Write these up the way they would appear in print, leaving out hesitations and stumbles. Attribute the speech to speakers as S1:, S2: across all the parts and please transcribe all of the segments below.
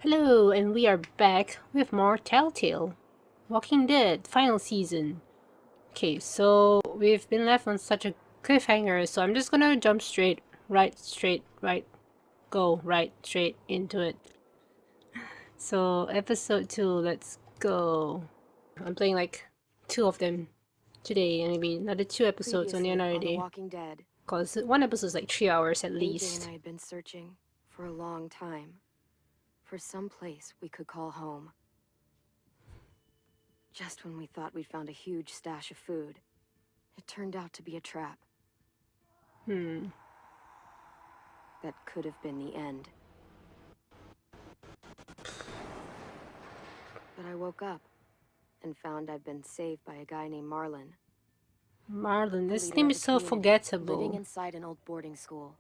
S1: Hello, and we are back with more Telltale. Walking Dead, final season. Okay, so we've been left on such a cliffhanger, so I'm just gonna jump straight, go right, straight into it. So, episode 2, let's go. I'm playing like 2 of them today, and maybe another 2 episodes on another day.
S2: Walking Dead.
S1: Because one episode is like 3 hours at
S2: AJ
S1: least.
S2: and I had been searching for a long time for some place we could call home. Just when we thought we'd found a huge stash of food, it turned out to be a trap. That could have been the end. But I woke up and found I'd been saved by a guy named Marlon.
S1: Marlon, this
S2: leader
S1: name
S2: of
S1: is
S2: a
S1: so
S2: community
S1: forgettable.
S2: Living inside an old boarding school.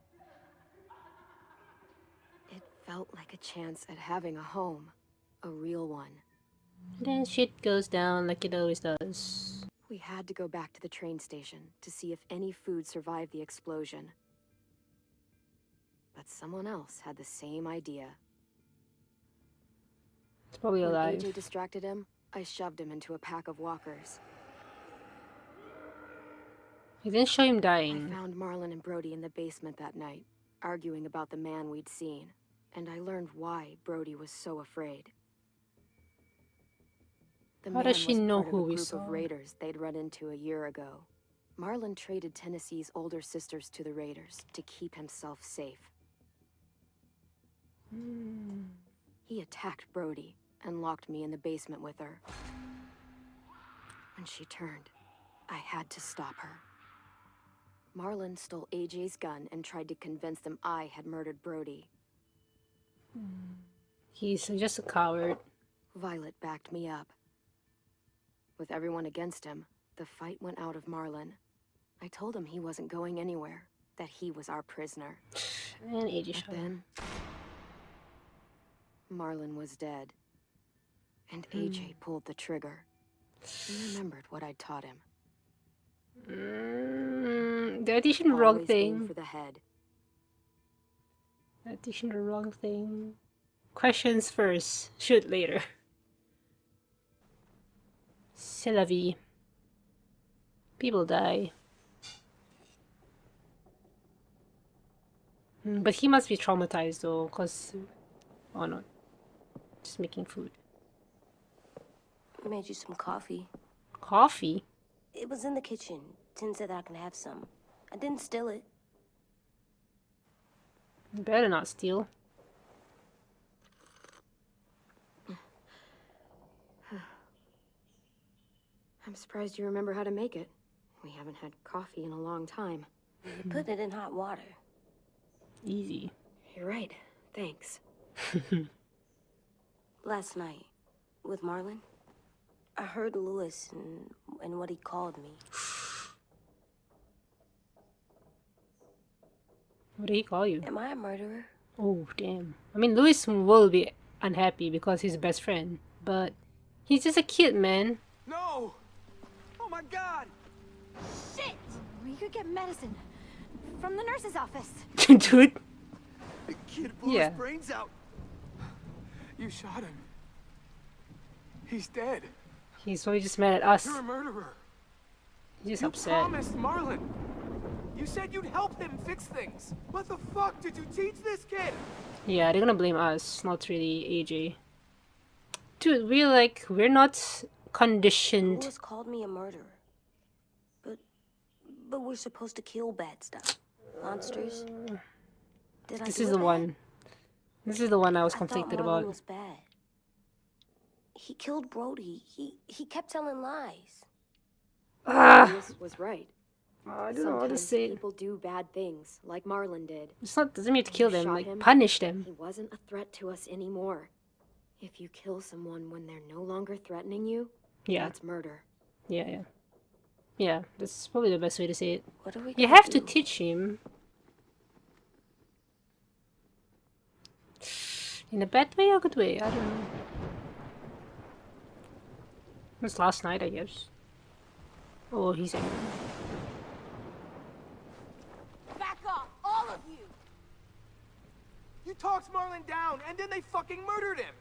S2: It felt like a chance at having a home. A real one.
S1: Then shit goes down like it always does.
S2: We had to go back to the train station to see if any food survived the explosion. But someone else had the same idea.
S1: It's probably
S2: When
S1: alive.
S2: AJ distracted him, I shoved him into a pack of walkers.
S1: He didn't show him
S2: I
S1: dying.
S2: found Marlon and Brody in the basement that night, arguing about the man we'd seen, and I learned why Brody was so afraid. The
S1: How
S2: man
S1: does she
S2: was
S1: know
S2: part
S1: who
S2: of a
S1: we
S2: group
S1: saw?
S2: of raiders they'd run into a year ago. Marlon traded Tennessee's older sisters to the raiders to keep himself safe. He attacked Brody and locked me in the basement with her. When she turned, I had to stop her. Marlon stole AJ's gun and tried to convince them I had murdered Brody.
S1: He's just a coward.
S2: Violet backed me up. With everyone against him, the fight went out of Marlon. I told him he wasn't going anywhere, that he was our prisoner.
S1: And AJ
S2: But
S1: shot him.
S2: then, Marlon was dead. And AJ pulled the trigger. He remembered what I'd taught him.
S1: They're teaching the wrong
S2: Always aim
S1: thing.
S2: for the head.
S1: They're teaching the wrong thing. Questions first, shoot later. C'est la vie. People die. But he must be traumatized though, cause... Oh no. Just making food.
S3: I made you some coffee.
S1: Coffee?
S3: It was in the kitchen. Tin said I can have some. I didn't steal it.
S1: You better not steal.
S2: I'm surprised you remember how to make it. We haven't had coffee in a long time.
S3: You put it in hot water.
S1: Easy.
S2: You're right. Thanks.
S3: Last night, with Marlon, I heard Lewis and what he called me.
S1: What did he call you?
S3: Am I a murderer?
S1: Oh, damn. I mean, Louis will be unhappy because he's best friend, but he's just a kid, man.
S4: No! Oh my god!
S5: Shit! We could get medicine from the nurse's office.
S1: Dude.
S4: The kid blew
S1: Yeah.
S4: his brains out. You shot him. He's dead.
S1: He's probably just mad at us.
S4: You're a murderer.
S1: He's just
S4: You
S1: upset.
S4: promised Marlon. You said you'd help him fix things. What the fuck did you teach this kid?
S1: Yeah, they're gonna blame us, not really AJ. Dude, we're not conditioned.
S3: Lewis called me a murderer. But we're supposed to kill bad stuff. Monsters. Did I
S1: This
S3: do
S1: is
S3: it
S1: the
S3: bad?
S1: one. This is the one I was
S3: I thought
S1: conflicted
S3: Marlon
S1: about.
S3: was bad. He killed Brody. He kept telling lies.
S1: Ah!
S2: Lewis was right.
S1: I don't know what to
S2: Sometimes
S1: say.
S2: people do bad things, like Marlon did.
S1: It's not, doesn't mean to kill them,
S2: Shot
S1: like,
S2: him.
S1: punish them.
S2: He wasn't a threat to us anymore. If you kill someone when they're no longer threatening you,
S1: Yeah,
S2: that's murder.
S1: yeah. Yeah, that's probably the best way to say it.
S3: What are we
S1: You
S3: gonna
S1: have to
S3: do?
S1: teach him. In a bad way or good way? I don't know. It was last night, I guess. Oh, he's angry.
S5: Back off, all of you!
S4: You talked Marlon down, and then they fucking murdered him.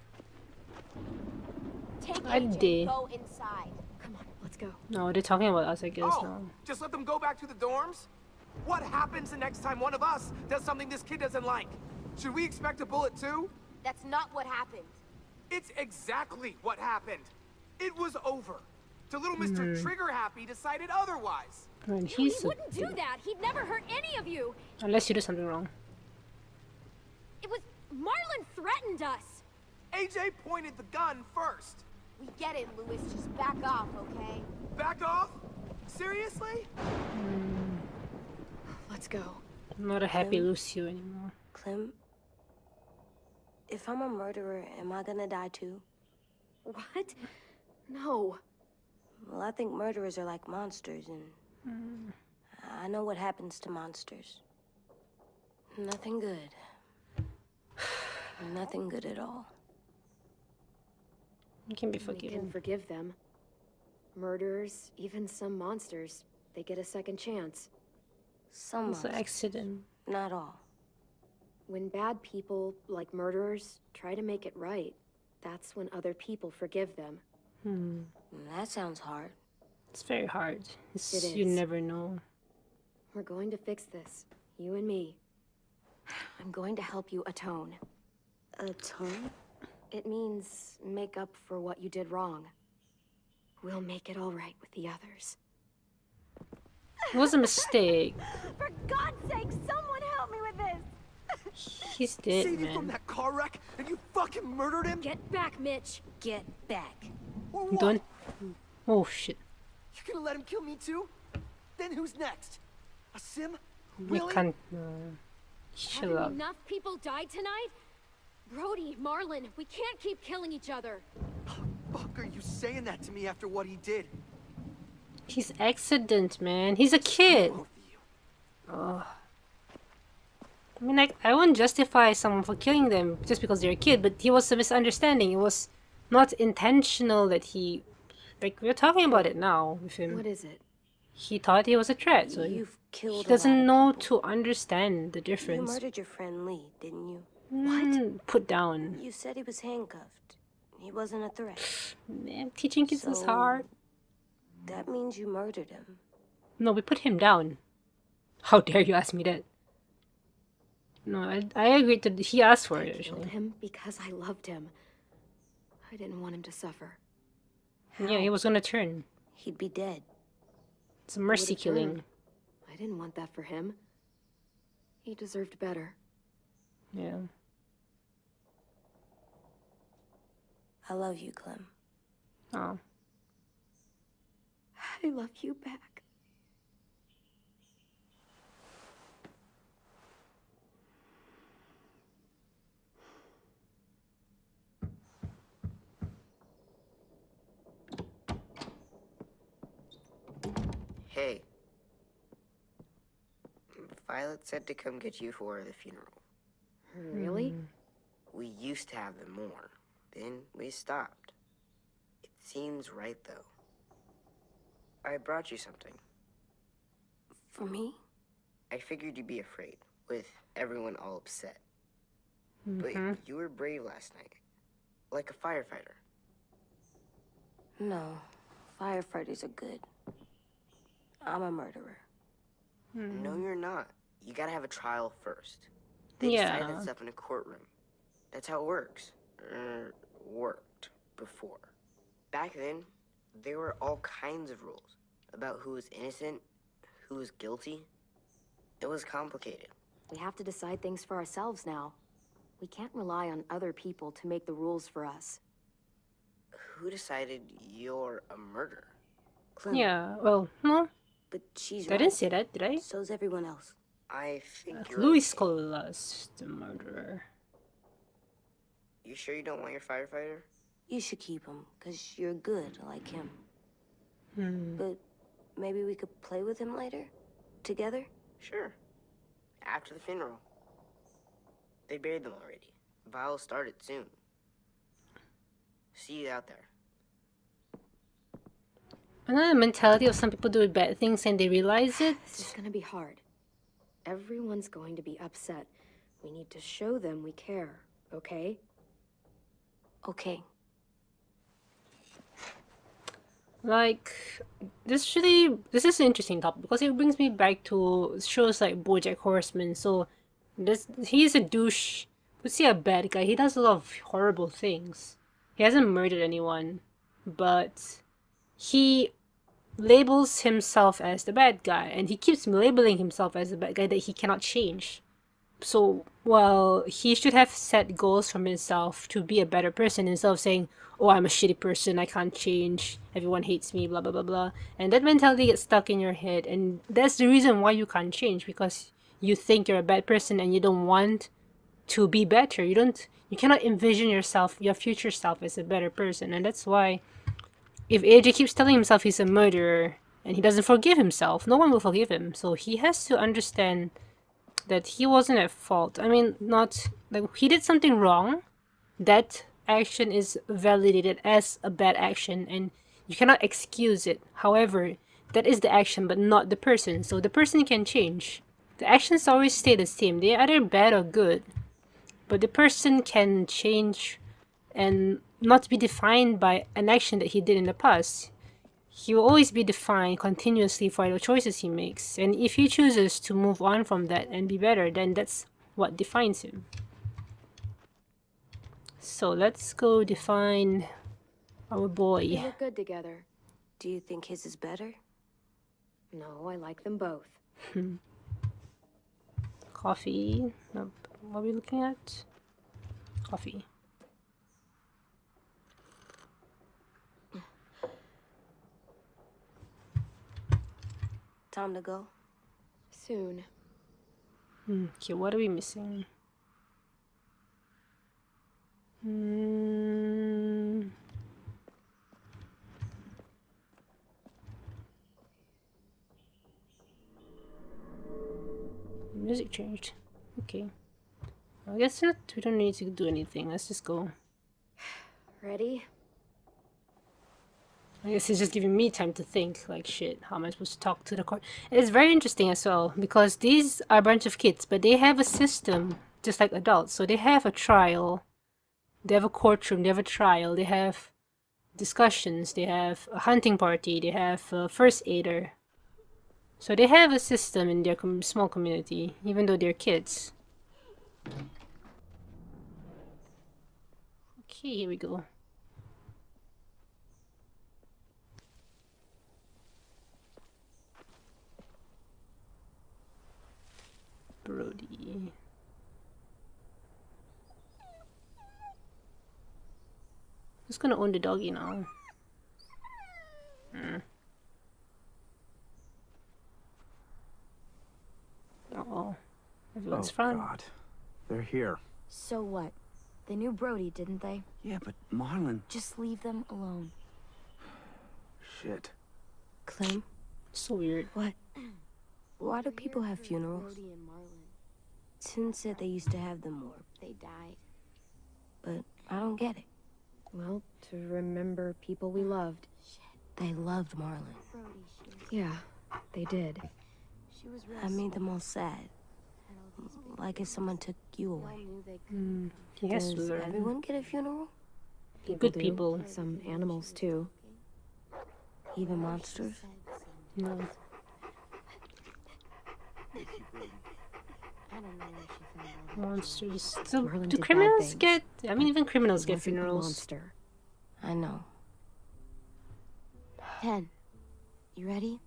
S5: Take
S1: I
S5: AJ,
S1: did.
S5: go inside.
S2: Come on, let's go.
S1: No, they're talking about us, I guess.
S4: Oh,
S1: No.
S4: just let them go back to the dorms? What happens the next time one of us does something this kid doesn't like? Should we expect a bullet too?
S5: That's not what happened.
S4: It's exactly what happened. It was over. Till little Mr. Trigger Happy decided otherwise.
S1: And
S5: He
S1: he's
S5: wouldn't do that. He'd never hurt any of you.
S1: unless you do something wrong.
S5: It was Marlon threatened us.
S4: AJ pointed the gun first.
S5: We get it, Lewis. Just back off, okay?
S4: Back off? Seriously?
S2: Let's go.
S1: I'm not a happy Lucio anymore.
S3: Clem, if I'm a murderer, am I gonna die too?
S2: What? No.
S3: Well, I think murderers are like monsters, and I know what happens to monsters. Nothing good. Nothing good at all.
S1: You can be
S2: We can
S1: forgiven.
S2: forgive them. Murderers, even some monsters, they get a second chance.
S3: Some
S1: It's an
S3: monsters,
S1: accident.
S3: not all.
S2: When bad people, like murderers, try to make it right, that's when other people forgive them.
S3: That sounds hard.
S1: It's very hard.
S2: It
S1: You
S2: is.
S1: never know.
S2: We're going to fix this. You and me. I'm going to help you atone.
S3: Atone?
S2: It means make up for what you did wrong. We'll make it all right with the others.
S1: It was a mistake.
S5: For God's sake, someone help me with this.
S1: He's dead,
S4: Saved you from
S1: man.
S4: that car wreck, and you fucking murdered him?
S5: Get back, Mitch.
S3: Get back.
S4: What?
S1: Don't. Oh shit.
S4: You're gonna let him kill me too? Then who's next? A sim?
S1: You
S4: Really?
S1: can't. Shut
S5: Haven't
S1: up.
S5: enough people died tonight? Brody, Marlon, we can't keep killing each other.
S4: Fuck, are you saying that to me after what he did?
S1: He's accident, man. He's a kid.
S4: Both of you.
S1: I mean, like, I wouldn't justify someone for killing them just because they're a kid, but he was a misunderstanding. It was not intentional that he. Like, we're talking about it now with him.
S2: What is it?
S1: He thought he was a threat, so
S3: You've
S1: he
S3: killed
S1: doesn't
S3: a lot
S1: know
S3: of people.
S1: to understand the
S3: You
S1: difference.
S3: murdered your friend Lee, didn't you?
S1: Put down.
S3: You said he was handcuffed. He wasn't a threat.
S1: Man, teaching kids is
S3: So-
S1: hard.
S3: That means you murdered him.
S1: No, we put him down. How dare you ask me that? No, I agreed to. He asked for it,
S2: I killed
S1: actually.
S2: him because I loved him. I didn't want him to suffer.
S1: Yeah, he was gonna turn.
S3: He'd be dead.
S1: It's a mercy
S2: would've
S1: killing.
S2: turned. I didn't want that for him. He deserved better.
S1: Yeah.
S3: I love you, Clem.
S1: Oh.
S2: I love you back.
S6: Hey. Violet said to come get you for the funeral.
S2: Really?
S6: We used to have them more. Then we stopped. It seems right, though. I brought you something.
S3: For me?
S6: I figured you'd be afraid, with everyone all upset. But you were brave last night. Like a firefighter.
S3: No. Firefighters are good. I'm a murderer.
S6: No, you're not. You gotta have a trial first. They
S1: Yeah.
S6: decide that stuff in a courtroom. That's how it works. Worked before. Back then, there were all kinds of rules about who was innocent, who was guilty. It was complicated.
S2: We have to decide things for ourselves now. We can't rely on other people to make the rules for us.
S6: Who decided you're a murderer?
S3: Clem.
S1: Yeah, well, no.
S3: But she's
S1: I
S3: right.
S1: didn't say that, did I?
S3: So's everyone else.
S6: I think you're
S1: Louis
S6: okay.
S1: called us the murderer.
S6: You sure you don't want your firefighter?
S3: You should keep him, because you're good like him.
S1: Hmm.
S3: But maybe we could play with him later? Together?
S6: Sure. After the funeral. They buried them already. Vile started soon. See you out there.
S1: Another mentality of some people do bad things and they realize it.
S2: This is gonna be hard. Everyone's going to be upset We need to show them we care, okay?
S3: Okay.
S1: Like, this is an interesting topic because it brings me back to shows like BoJack Horseman. So, he's a douche. Let's say a bad guy. He does a lot of horrible things. He hasn't murdered anyone, but he labels himself as the bad guy, and he keeps labeling himself as the bad guy that he cannot change. So, while he should have set goals for himself to be a better person instead of saying, oh, I'm a shitty person, I can't change, everyone hates me, blah blah blah blah. And that mentality gets stuck in your head, and that's the reason why you can't change, because you think you're a bad person and you don't want to be better. You cannot envision your future self as a better person. And that's why if AJ keeps telling himself he's a murderer and he doesn't forgive himself, no one will forgive him. So he has to understand that he wasn't at fault. I mean, not like he did something wrong. That action is validated as a bad action and you cannot excuse it. However, that is the action but not the person. So the person can change. The actions always stay the same. They're either bad or good. But the person can change and not be defined by an action that he did in the past. He will always be defined continuously for the choices he makes. And if he chooses to move on from that and be better, then that's what defines him. So let's go define our
S2: We
S1: boy.
S2: look good together.
S3: Do you think his is better?
S2: No, I like them both.
S1: Coffee. Nope. What are we looking at? Coffee.
S3: Time to go.
S2: Soon.
S1: Okay, what are we missing? Music changed. Okay. I guess that we don't need to do anything. Let's just go.
S2: Ready?
S1: I guess it's just giving me time to think, like, shit, how am I supposed to talk to the court? And it's very interesting as well, because these are a bunch of kids, but they have a system, just like adults. So they have a trial, they have a courtroom, they have a trial, they have discussions, they have a hunting party, they have a first aider. So they have a system in their small community, even though they're kids. Okay, here we go. Brody. Who's gonna own the doggy now? Uh-oh. Everyone's fine.
S7: God. They're here.
S5: So what? They knew Brody, didn't they?
S7: Yeah, but Marlon...
S5: Just leave them alone.
S7: Shit.
S3: Clem,
S1: So weird.
S3: what? Why do people have funerals?
S2: Brody and Marlon.
S3: Tin said they used to have them more,
S2: They died.
S3: but I don't get it.
S2: Well, to remember people we loved.
S3: They loved Marlon.
S2: Yeah, they did.
S3: I made them all sad. Like if someone took you away.
S1: He has to
S2: Does
S1: learn.
S3: Everyone get a funeral?
S1: Good
S2: do.
S1: people.
S2: Some animals, too.
S3: Even monsters?
S1: No. Monsters. So,
S2: Marlon
S1: do
S2: did bad
S1: criminals
S2: things.
S1: get... I mean, even criminals
S2: He
S1: get
S2: wasn't a
S1: funerals.
S2: monster.
S3: I know.
S5: 10. You ready?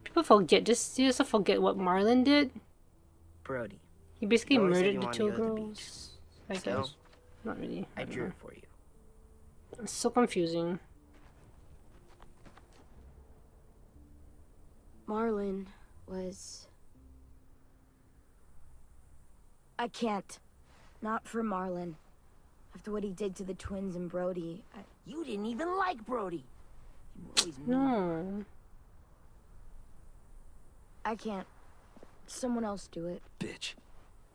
S1: People forget, you also forget what Marlon did.
S6: Brody,
S1: He basically
S6: You always said
S1: murdered
S6: you
S1: the
S6: wanted
S1: two
S6: to go to the
S1: girls. I
S6: So?
S1: guess. Not really.
S6: I
S1: don't
S6: drew
S1: know.
S6: it for you.
S1: It's so confusing.
S5: Marlon was... I can't. Not for Marlon. After what he did to the twins and Brody,
S8: You didn't even like Brody. You were always mean.
S1: No.
S5: I can't. Someone else do it.
S4: Bitch.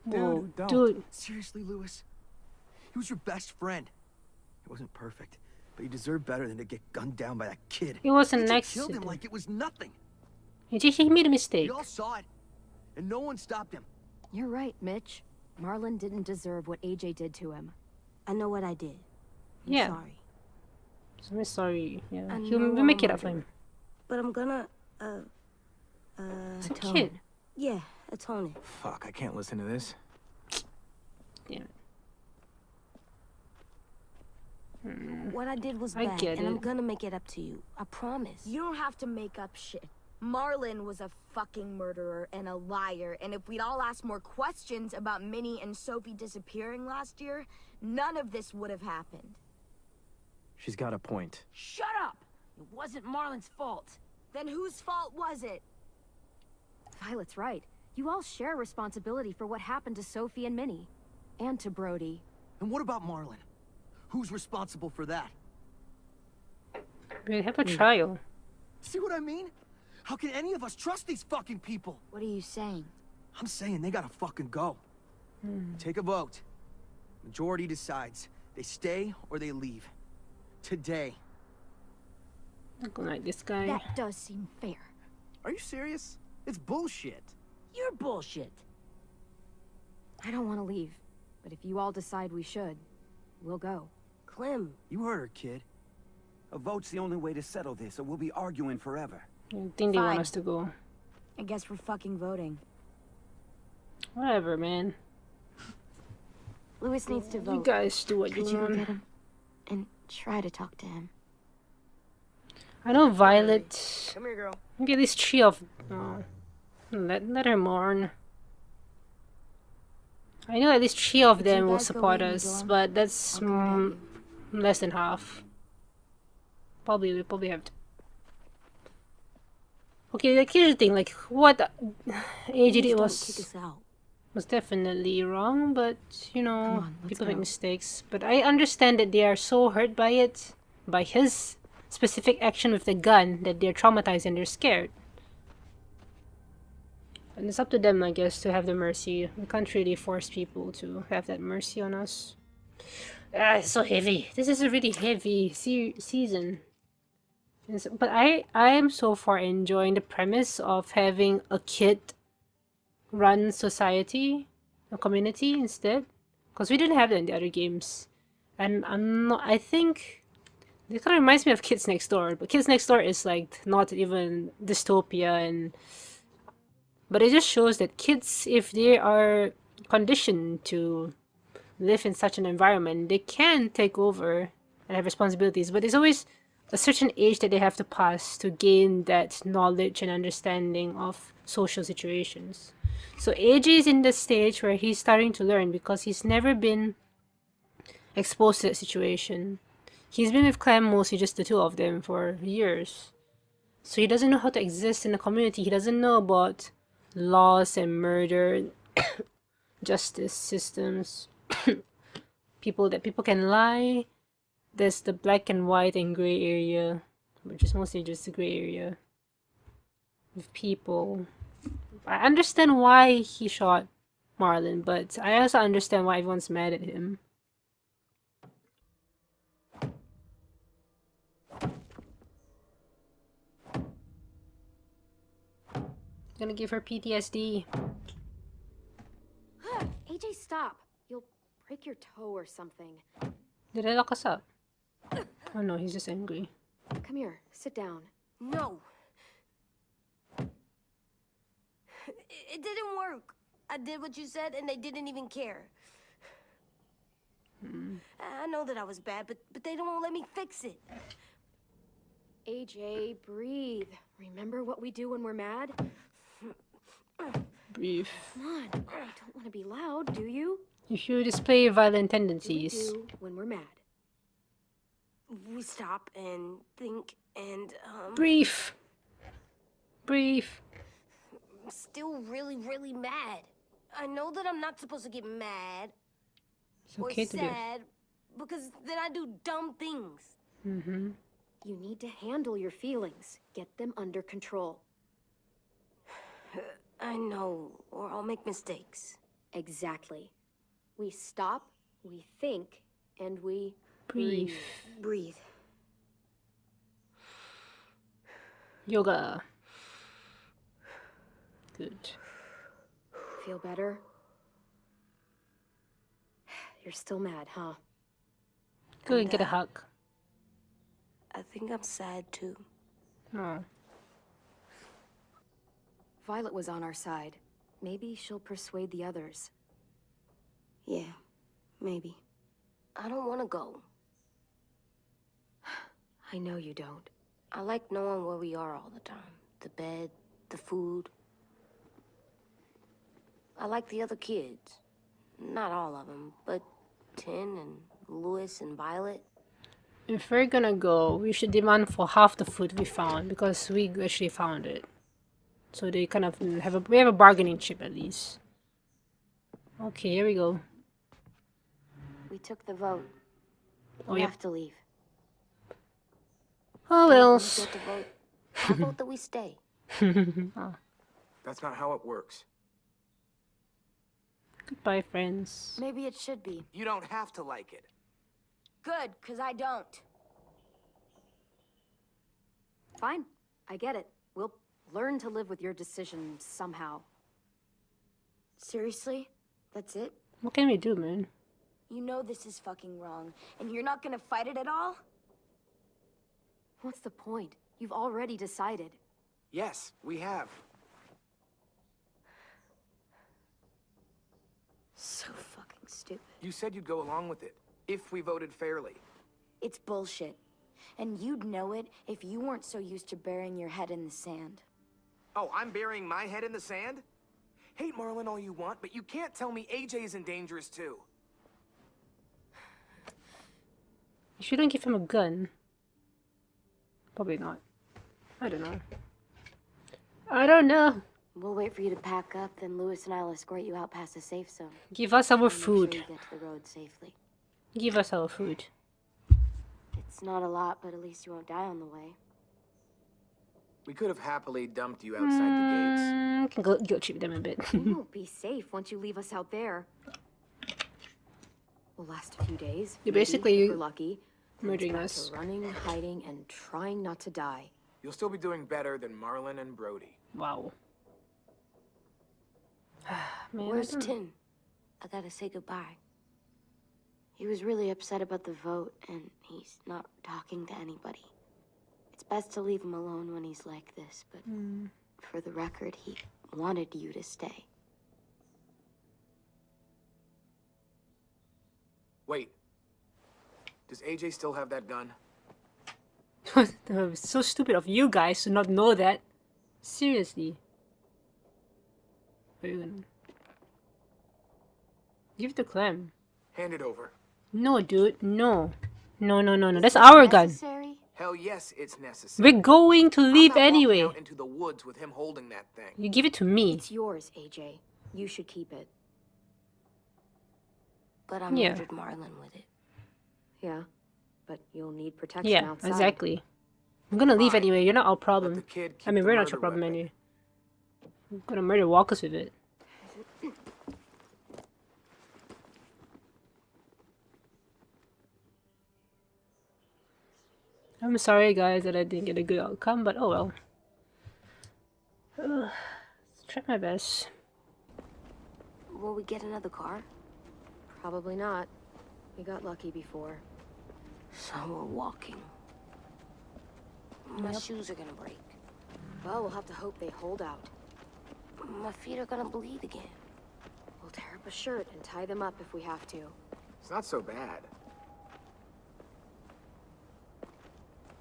S1: Whoa,
S7: don't.
S1: dude.
S4: Seriously, Lewis? He was your best friend. He wasn't perfect, but he deserved better than to get gunned down by that kid.
S1: It was an
S4: You killed him
S1: accident.
S4: like it was nothing.
S1: He made a mistake.
S4: We all saw it.
S8: and no one stopped him.
S5: You're right, Mitch. Marlon didn't deserve what AJ did to him.
S3: I know what I did. I'm
S1: Yeah.
S3: sorry.
S1: So I'm sorry. Yeah,
S3: I
S1: he'll
S3: know
S1: we'll
S3: I'm
S1: make
S3: a
S1: it up for him.
S3: murderer, but I'm gonna,
S1: It's a
S3: atone.
S1: kid.
S3: Yeah, atone it.
S4: Fuck, I can't listen to this.
S1: Damn it.
S3: What I did was
S1: I
S3: bad,
S1: get
S3: and I'm
S1: it.
S3: gonna make it up to you. I promise.
S5: You don't have to make up shit. Marlon was a fucking murderer and a liar, and if we'd all asked more questions about Minnie and Sophie disappearing last year, none of this would have happened.
S7: She's got a point.
S8: Shut up! It wasn't Marlon's fault.
S5: Then whose fault was it? Violet's right. You all share responsibility for what happened to Sophie and Minnie. And to Brody.
S8: And what about Marlon? Who's responsible for that?
S1: We have a trial.
S8: See what I mean? How can any of us trust these fucking people?
S5: What are you saying?
S8: I'm saying they gotta fucking go. Take a vote. Majority decides. They stay or they leave. Today.
S1: Not gonna like this guy.
S5: That does seem fair.
S7: Are you serious? It's bullshit.
S8: You're bullshit.
S5: I don't want to leave, but if you all decide we should, we'll go.
S3: Clem,
S7: You heard her, kid. A vote's the only way to settle this, or we'll be arguing forever.
S1: I think they want
S5: Fine.
S1: us to go.
S5: I guess we're fucking voting.
S1: Whatever, man.
S5: Lewis needs to
S1: You
S5: vote.
S1: guys do what you
S3: could you go
S1: want.
S3: get him and try to talk to him?
S1: I know Violet.
S6: Come here, girl.
S1: Maybe at least 3 of. Oh, let her mourn. I know at least 3 of
S3: Could you
S1: them will
S3: guys go
S1: support
S3: wait in the
S1: us,
S3: dorm?
S1: but that's
S3: I'll come get you.
S1: less than half. We probably have to. Okay, like here's the thing. Like what AJ
S3: Please
S1: did
S3: don't kick us out.
S1: was definitely wrong, but you know,
S3: Come on, let's
S1: people make
S3: go.
S1: mistakes. But I understand that they are so hurt by it, by his specific action with the gun, that they're traumatized and they're scared. And it's up to them, I guess, to have the mercy. We can't really force people to have that mercy on us. Ah, it's so heavy. This is a really heavy season. But I am so far enjoying the premise of having a kid run society, a community instead, because we didn't have that in the other games. And I think it kind of reminds me of Kids Next Door, but Kids Next Door is like not even dystopia, but it just shows that kids, if they are conditioned to live in such an environment, they can take over and have responsibilities, but there's always a certain age that they have to pass to gain that knowledge and understanding of social situations. So AJ is in the stage where he's starting to learn because he's never been exposed to that situation. He's been with Clem, mostly just the 2 of them, for years. So he doesn't know how to exist in the community. He doesn't know about laws and murder, justice systems, people can lie. There's the black and white and gray area, which is mostly just the gray area with people. I understand why he shot Marlon, but I also understand why everyone's mad at him. Gonna give her PTSD.
S2: AJ, stop. You'll break your toe or something.
S1: Did I lock us up? Oh no, he's just angry.
S2: Come here, sit down.
S3: No. It didn't work. I did what you said, and they didn't even care. I know that I was bad, but they don't let me fix it.
S2: AJ, breathe. Remember what we do when we're mad?
S1: Breathe.
S2: Come on. You don't want to be loud, do you?
S1: If you display violent
S2: We
S1: tendencies.
S2: do when we're mad.
S3: We stop and think and,
S1: Breathe. Breathe.
S3: I'm still really, really mad. I know that I'm not supposed to get mad
S1: It's okay
S3: or
S1: to be.
S3: sad because then I do dumb things.
S1: Mm-hmm.
S2: You need to handle your feelings. Get them under control.
S3: I know, or I'll make mistakes.
S2: Exactly. We stop, we think, and we
S1: Breathe.
S3: Breathe.
S1: Yoga. Good.
S2: Feel better? You're still mad, huh?
S1: Go and get a hug.
S3: I think I'm sad too.
S1: Oh.
S2: Violet was on our side. Maybe she'll persuade the others.
S3: Yeah, maybe. I don't want to go.
S2: I know you don't.
S3: I like knowing where we are all the time. The bed, the food. I like the other kids. Not all of them, but Tin and Louis and Violet.
S1: If we're gonna go, we should demand for half the food we found because we actually found it. So they kind of we have a bargaining chip at least. Okay, here we go.
S3: We took the vote.
S1: Oh,
S3: We
S1: yeah.
S3: have to leave.
S1: Oh,
S3: Don't
S1: well.
S3: we get to vote? I vote that we stay.
S4: That's not how it works.
S1: Goodbye, friends.
S5: Maybe it should be.
S4: You don't have to like it.
S5: Good, because I don't.
S2: Fine, I get it. We'll learn to live with your decision somehow.
S5: Seriously? That's it?
S1: What can we do, man?
S5: You know this is fucking wrong, and you're not gonna fight it at all?
S2: What's the point? You've already decided.
S4: Yes, we have.
S2: So fucking stupid.
S4: You said you'd go along with it, if we voted fairly.
S5: It's bullshit. And you'd know it if you weren't so used to burying your head in the sand.
S4: Oh, I'm burying my head in the sand? Hate Marlin all you want, but you can't tell me AJ isn't dangerous too.
S1: You shouldn't give him a gun. Probably not. I don't know. I don't know.
S3: We'll wait for you to pack up, then Louis and I'll escort you out past the safe zone.
S1: Give us our
S3: Make sure
S1: food.
S3: you get to the road safely.
S1: Give us our food.
S3: It's not a lot, but at least you won't die on the way.
S4: We could have happily dumped you outside the gates.
S1: Can guilt trip them a bit.
S2: We won't be safe once you leave us out there. We'll last a few days.
S1: You're
S2: maybe,
S1: basically
S2: if we're lucky. Then it's
S1: murdering
S2: back
S1: us.
S2: to running, hiding, and trying not to die.
S4: You'll still be doing better than Marlin and Brody.
S1: Wow. Man,
S3: Where's
S1: I don't-
S3: Tin? I gotta say goodbye. He was really upset about the vote, and he's not talking to anybody. It's best to leave him alone when he's like this, but for the record, he wanted you to stay.
S4: Wait. Does AJ still have that gun?
S1: That was so stupid of you guys to not know that. Seriously. What are you gonna... Give it to Clem.
S4: Hand it over.
S1: No, dude. No. No.
S3: Is
S1: That's
S3: this
S1: our gun.
S3: necessary?
S4: Hell yes, it's necessary.
S1: We're going to
S4: I'm
S1: leave
S4: not walking
S1: anyway.
S4: out into the woods with him holding that thing.
S1: You give it to me.
S2: It's yours, AJ. You should keep it.
S3: But I
S1: Yeah.
S3: murdered Marlin with it.
S2: Yeah, but you'll need protection
S1: Yeah,
S2: outside.
S1: exactly. I'm gonna leave
S4: Fine.
S1: anyway. You're not our
S4: Let the
S1: problem.
S4: kid keep
S1: I mean,
S4: the
S1: we're not
S4: murder
S1: your problem
S4: weapon.
S1: anyway. I'm gonna murder walkers with it. I'm sorry, guys, that I didn't get a good outcome, but oh well. Try my best.
S3: Will we get another car?
S2: Probably not. We got lucky before.
S3: So we're walking. My shoes are gonna break.
S2: Well, we'll have to hope they hold out.
S3: My feet are gonna bleed again.
S2: We'll tear up a shirt and tie them up if we have to.
S4: It's not so bad.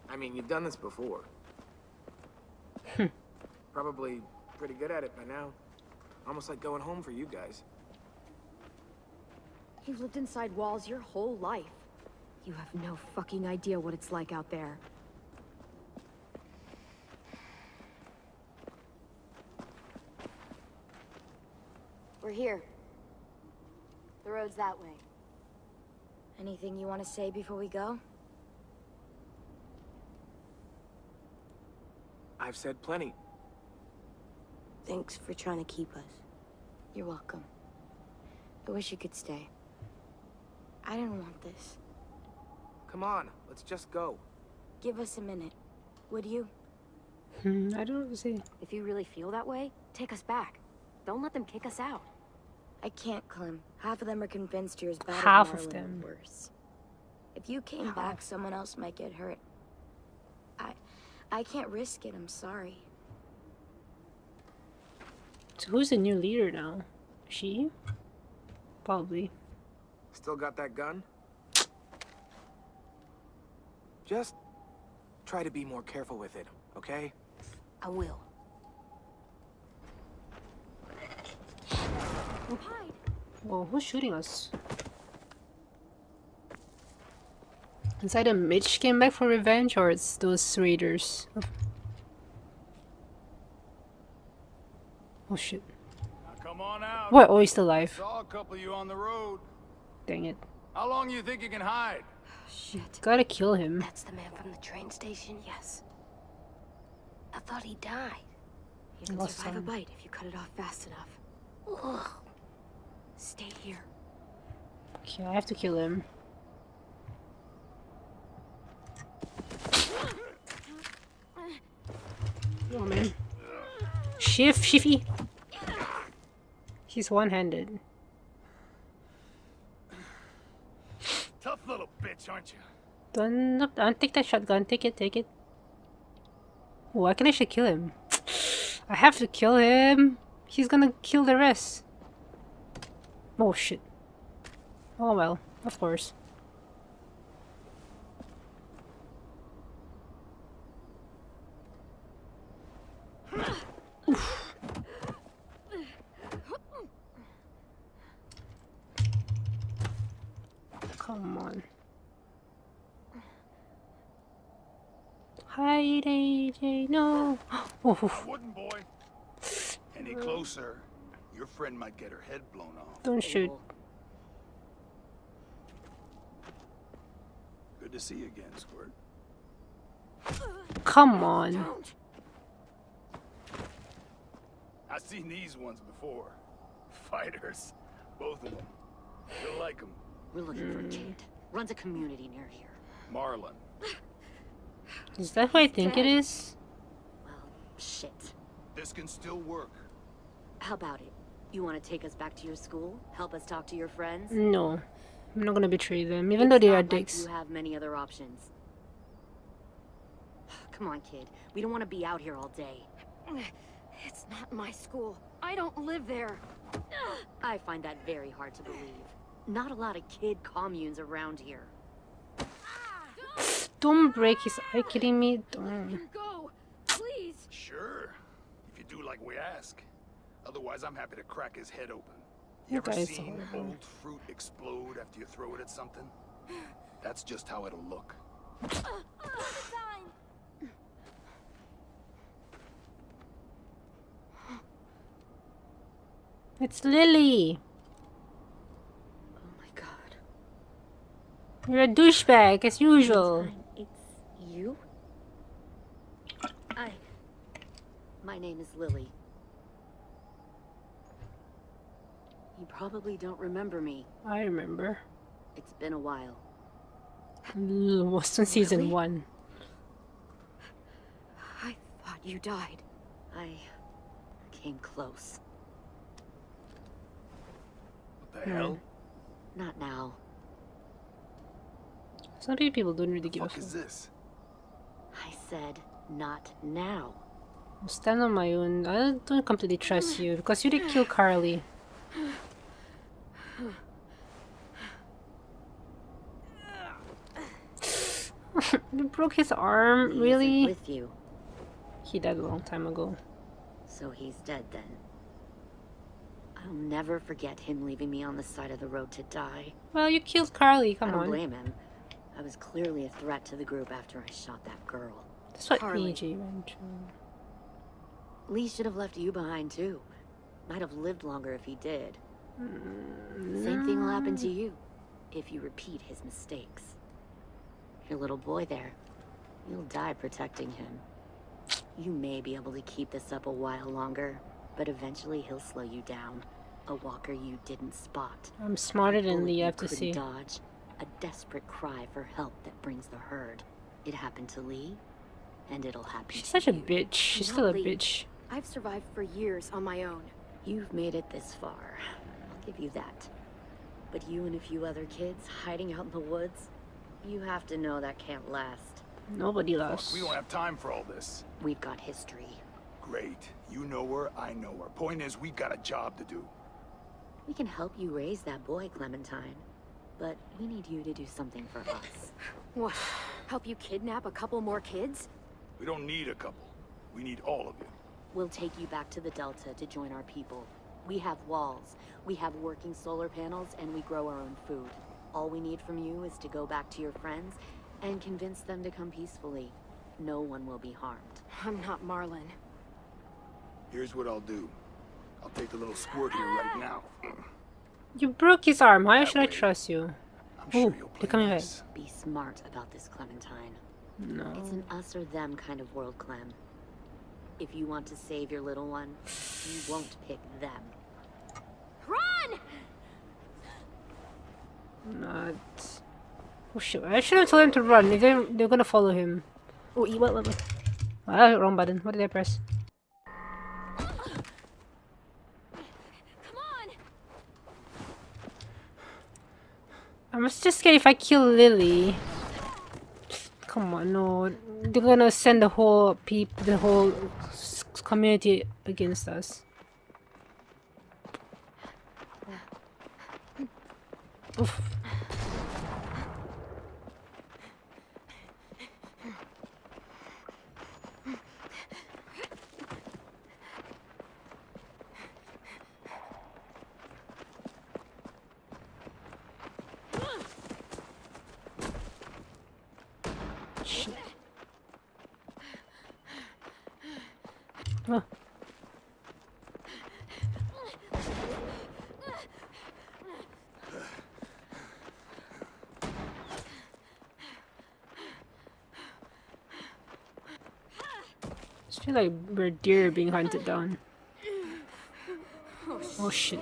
S4: I mean, you've done this before. Probably pretty good at it by now. Almost like going home for you guys.
S2: You've lived inside walls your whole life. You have no fucking idea what it's like out there.
S3: We're here. The road's that way.
S5: Anything you want to say before we go?
S4: I've said plenty.
S3: Thanks for trying to keep us.
S5: You're welcome. I wish you could stay. I didn't want this.
S4: Come on, let's just go.
S5: Give us a minute, would you?
S1: I don't know what to say.
S2: If you really feel that way, take us back. Don't let them kick us out.
S5: I can't, Clem. Half of them are convinced you're as bad
S1: Half
S5: as
S1: of
S5: Marlon
S1: them.
S5: or worse. If you came back, someone else might get hurt. I can't risk it, I'm sorry.
S1: So who's the new leader now? She? Probably.
S4: Still got that gun? Just try to be more careful with it, okay?
S2: I will.
S1: Whoa, who's shooting us? Is that a Mitch came back for revenge, or it's those raiders? Oh shit.
S9: Now come on out.
S1: What? Oh, he's still alive.
S9: Saw a couple of you on the road.
S1: Dang it.
S9: How long you think you can hide?
S2: Shit.
S1: Gotta kill him.
S2: That's the man from the train station, yes. I thought he died. You can
S1: Lost
S2: survive a
S1: time.
S2: bite if you cut it off fast enough. Ugh. Stay here.
S1: Okay, I have to kill him. Oh man. Shifty. He's one-handed.
S9: Tough little bitch, aren't you?
S1: Don't take that shotgun. Take it. Oh, I can actually kill him. I have to kill him. He's gonna kill the rest. Oh shit. Oh well, of course. Oof. Come on. Hide, AJ, no. Oh,
S9: I wouldn't, boy. Any closer, your friend might get her head blown off.
S1: don't shoot.
S9: Good to see you again, Squirt.
S1: Come on.
S9: I've seen these ones before. Fighters. Both of them. You'll like them.
S10: We're looking for a kid. Runs a community near here.
S9: Marlon.
S1: Is that what I think it is?
S10: Well, shit.
S9: This can still work.
S10: How about it? You want to take us back to your school? Help us talk to your friends?
S1: No. I'm not gonna betray them, even though they
S10: It's
S1: are
S10: not like
S1: dicks.
S10: you have many other options. Come on, kid. We don't want to be out here all day.
S2: It's not my school. I don't live there.
S10: I find that very hard to believe. Not a lot of kid communes around here.
S1: Don't break his eye, kidding me? Don't.
S2: Go, please.
S9: Sure. If you do like we ask. Otherwise, I'm happy to crack his head open. You
S1: You
S9: ever
S1: guys
S9: seen
S1: are-
S9: old fruit explode after you throw it at something? That's just how it'll look.
S1: It's Lily.
S10: Oh my god.
S1: You're a douchebag, as usual.
S10: Clementine, it's you? My name is Lily. You probably don't remember me.
S1: I remember.
S10: It's been a while.
S1: Was in season 1.
S2: I thought you died.
S10: I came close.
S9: What the hell?
S10: Not now.
S1: Some people don't really
S9: The
S1: give a
S9: fuck is
S1: fuck.
S9: this?
S10: I said not now.
S1: I'll stand on my own. I don't completely trust you because you did kill Carly. You broke his arm,
S10: Lee isn't
S1: really?
S10: with you,
S1: He died a long time ago.
S10: so he's dead then. I'll never forget him leaving me on the side of the road to die.
S1: Well, you killed Carly,
S10: I
S1: come
S10: don't
S1: on.
S10: blame him. I was clearly a threat to the group after I shot that girl.
S1: That's what
S10: Carly.
S1: AJ went through.
S10: Lee should have left you behind too. Might have lived longer if he did. Same thing will happen to you if you repeat his mistakes. Your little boy there, you'll die protecting him. You may be able to keep this up a while longer, but eventually he'll slow you down. A walker you didn't spot.
S1: I'm smarter
S10: A
S1: than
S10: bullet
S1: Lee, I
S10: you
S1: have to
S10: couldn't
S1: see.
S10: dodge. A desperate cry for help that brings the herd. It happened to Lee, and it'll happen
S1: She's
S10: to
S1: such a
S10: you.
S1: bitch. She's
S2: Not
S1: still a
S2: Lee.
S1: bitch.
S2: I've survived for years on my own.
S10: You've made it this far. I'll I'll give you that. But you and a few other kids hiding out in the woods, you have to know that can't last.
S1: Nobody lost.
S9: We don't have time for all this.
S10: We've got history.
S9: Great. You know her, I know her. Point is, we've got a job to do.
S10: We can help you raise that boy, Clementine. But we need you to do something for us.
S2: What? Help you kidnap a couple more kids?
S9: We don't need a couple. We need all of you.
S10: We'll take you back to the Delta to join our people. We have walls, we have working solar panels, and we grow our own food. All we need from you is to go back to your friends and convince them to come peacefully. No one will be harmed.
S2: I'm not Marlin.
S9: Here's what I'll do. I'll take the little squirt here right now.
S1: You broke his arm. Why
S9: That
S1: should I
S9: way,
S1: trust you?
S9: I'm
S1: Oh,
S9: sure you'll
S1: they're
S9: play
S1: coming back.
S9: nice.
S10: Be smart about this, Clementine.
S1: No.
S10: It's an us or them kind of world, Clem. If you want to save your little one, you won't pick them.
S5: Run!
S1: Not. Oh shit! I should have told him to run. If they're gonna follow him. Oh, what? Ah, wrong button. What did I press?
S5: Come on!
S1: I'm just scared if I kill Lily. Come on, no. They're gonna send the whole community against us. Oof. Shit. Oh. I feel like we're deer being hunted down. Oh shit.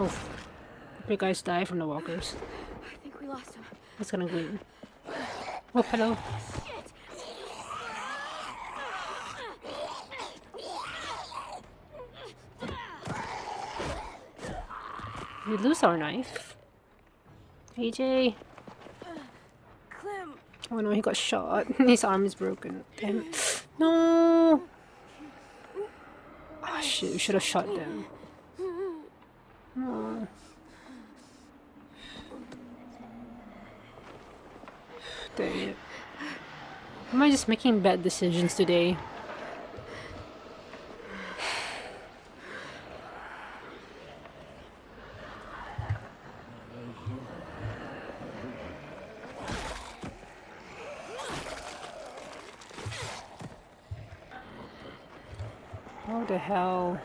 S1: Oh, big guys die from the walkers.
S2: I think we lost him.
S1: That's gonna go. Oh, hello. We lose our knife. AJ.
S2: Clem.
S1: Oh no, he got shot. His arm is broken. Damn. No. Oh shit, we should have shot them. No. Dang it. Am I just making bad decisions today? What the hell?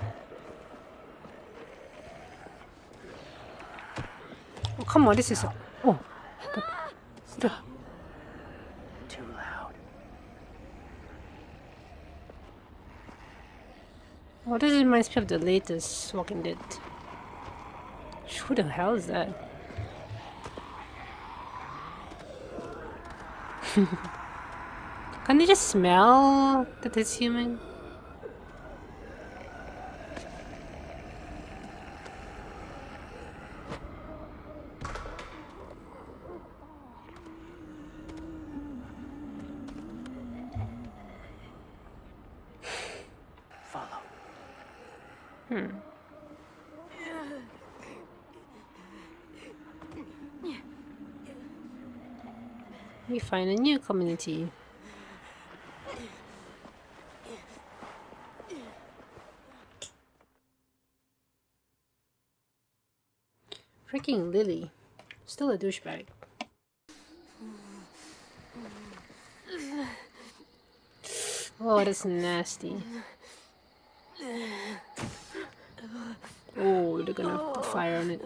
S1: Oh, come on, this is... Oh.
S7: Too loud.
S1: Oh, this reminds me of the latest Walking Dead. Who the hell is that? Can they just smell that it's human?
S7: Follow.
S1: We find a new community. Freaking Lily. Still a douchebag. Oh, that's nasty. Oh, they're gonna put fire on it.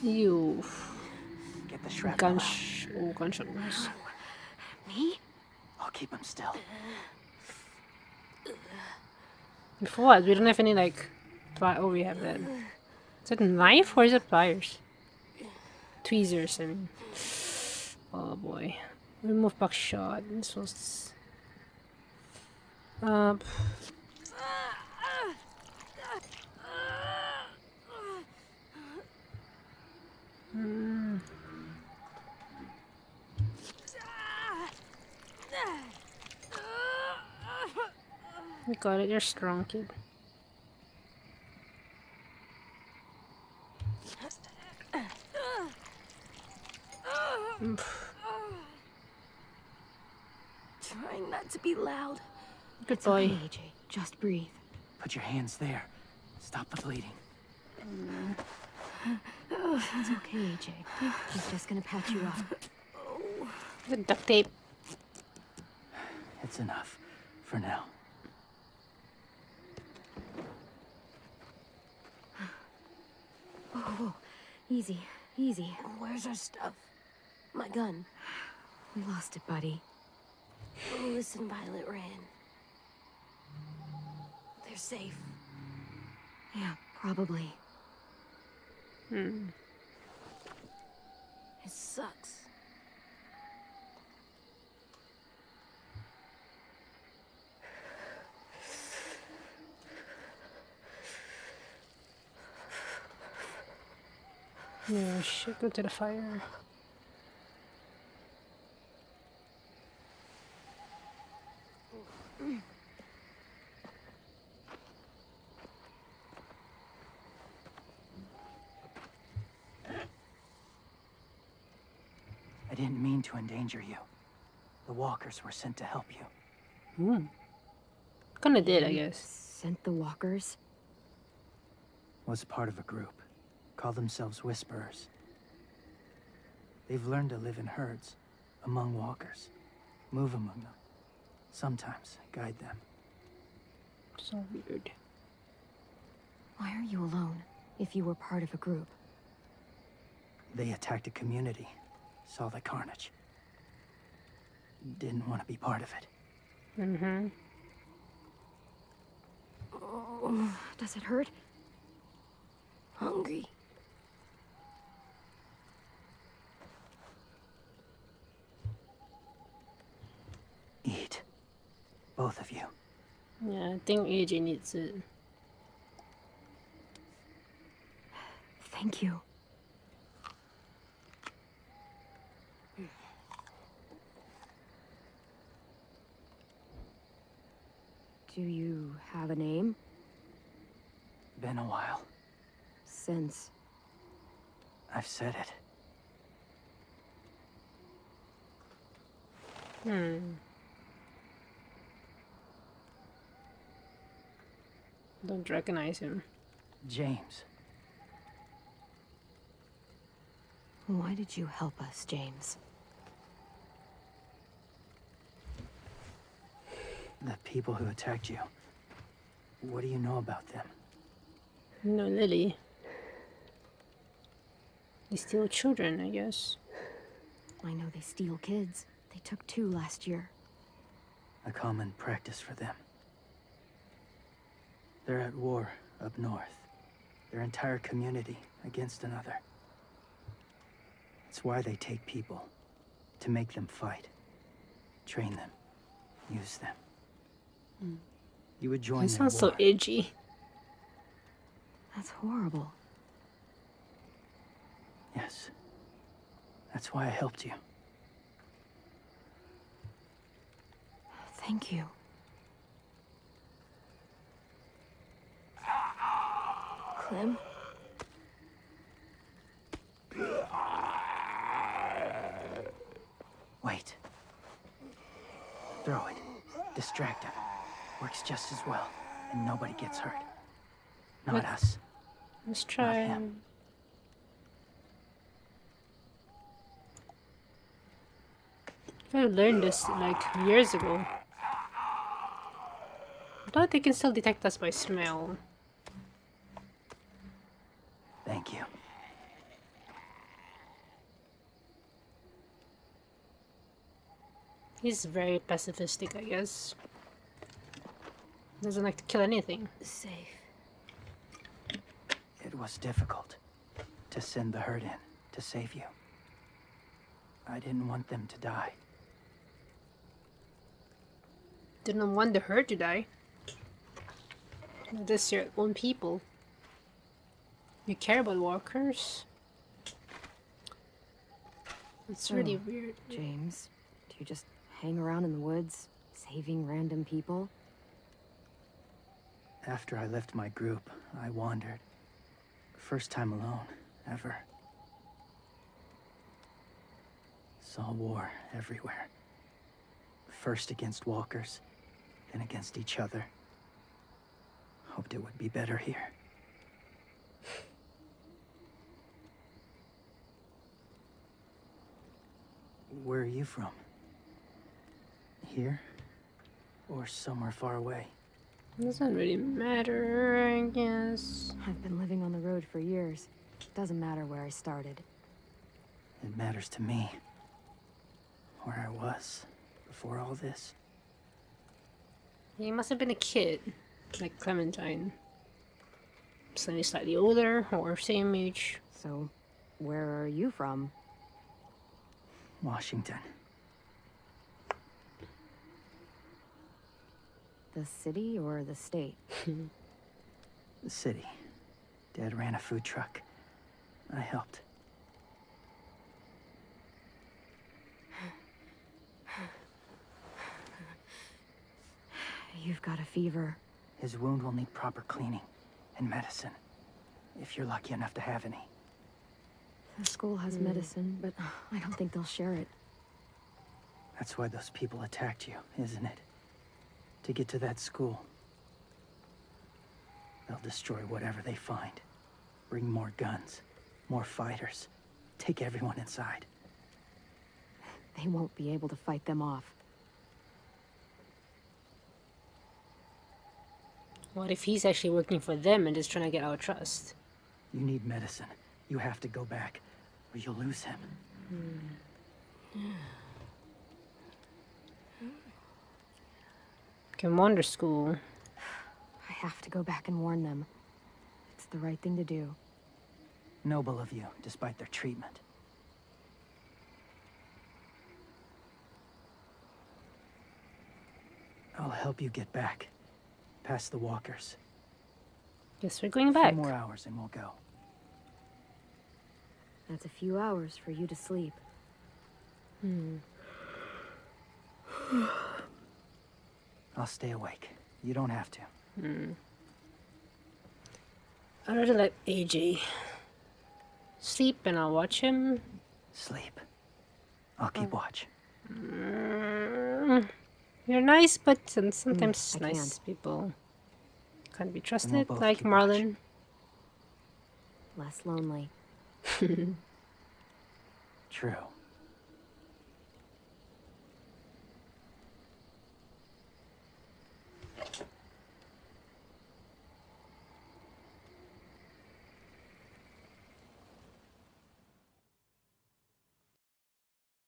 S1: You.
S8: Get the shrapnel out.
S1: Oh, gunshot wounds.
S3: Me?
S8: I'll keep him still.
S1: For what? We don't have any like. Oh, we have that. Is it a knife or is it pliers? Tweezers, I mean. Oh boy. Remove buckshot. This was. You got it. You're strong, kid.
S3: Trying not to be loud.
S1: Good
S3: It's
S1: boy.
S3: okay, AJ. Just breathe.
S8: Put your hands there. Stop the bleeding.
S3: It's okay, AJ. He's just gonna patch you up.
S1: The duct tape.
S8: It's enough. For now.
S3: Whoa. Easy. Easy. Where's our stuff? My gun. We lost it, buddy. Louis and Violet ran. They're safe. Yeah, probably. It sucks.
S1: Yeah, shit. Go to the fire.
S8: I didn't mean to endanger you. The walkers were sent to help you.
S1: Kinda did, I guess.
S3: Sent the walkers?
S8: Was part of a group. Call themselves Whisperers. They've learned to live in herds, among walkers. Move among them. Sometimes guide them.
S1: So weird.
S3: Why are you alone, if you were part of a group?
S8: They attacked a community. Saw the carnage. Didn't want to be part of it.
S3: Oh, does it hurt? Hungry.
S8: Eat. Both of you.
S1: Yeah, I think AJ needs it.
S3: Thank you. Do you have a name?
S8: Been a while.
S3: Since...
S8: I've said it.
S1: Don't recognize him.
S8: James.
S3: Why did you help us, James?
S8: The people who attacked you. What do you know about them?
S1: No, Lily. They steal children, I guess.
S3: I know they steal kids. They took 2 last year.
S8: A common practice for them. They're at war up north. Their entire community against another. It's why they take people. To make them fight. Train them. Use them. You would join
S1: He
S8: their
S1: sounds so
S8: war.
S1: edgy.
S3: That's horrible.
S8: Yes. That's why I helped you.
S3: Thank you. Clem?
S8: Wait. Throw it. Distract him. Works just as well. And nobody gets hurt. Not
S1: What?
S8: us.
S1: Let's try.
S8: him.
S1: I learned this like years ago. I thought they can still detect us by smell.
S8: Thank you.
S1: He's very pacifistic, I guess. Doesn't like to kill anything.
S3: Safe.
S8: It was difficult to send the herd in to save you. I didn't want them to die.
S1: Didn't want the herd to die. This your own people. You care about walkers? It's really weird.
S2: James, do you just hang around in the woods, saving random people?
S8: After I left my group, I wandered. First time alone, ever. Saw war everywhere. First against walkers, then against each other. Hoped it would be better here. Where are you from? Here? Or somewhere far away?
S1: Doesn't really matter, I guess.
S2: I've been living on the road for years. Doesn't matter where I started.
S8: It matters to me. Where I was before all this.
S1: He must have been a kid, like Clementine. Slightly older or same age.
S2: So, where are you from?
S8: Washington.
S2: The city or the state?
S8: The city. Dad ran a food truck. I helped.
S2: You've got a fever.
S8: His wound will need proper cleaning and medicine. If you're lucky enough to have any.
S2: The school has medicine, but I don't think they'll share it.
S8: That's why those people attacked you, isn't it? To get to that school. They'll destroy whatever they find. Bring more guns, more fighters. Take everyone inside.
S2: They won't be able to fight them off.
S1: What if he's actually working for them and just trying to get our trust?
S8: You need medicine. You have to go back, or you'll lose him.
S1: Commander school.
S2: I have to go back and warn them. It's the right thing to do.
S8: Noble of you, despite their treatment. I'll help you get back. Past the walkers.
S1: Guess we're going
S8: A few
S1: back.
S8: more hours and we'll go.
S2: That's a few hours for you to sleep.
S8: I'll stay awake. You don't have to.
S1: I'd rather let AJ sleep and I'll watch him.
S8: Sleep. I'll keep watch.
S1: You're nice, but sometimes
S2: I
S1: nice
S2: can't.
S1: people can't be
S8: we'll
S1: trusted,
S8: both
S1: like
S8: keep watch.
S1: Marlon.
S2: Less lonely.
S8: True.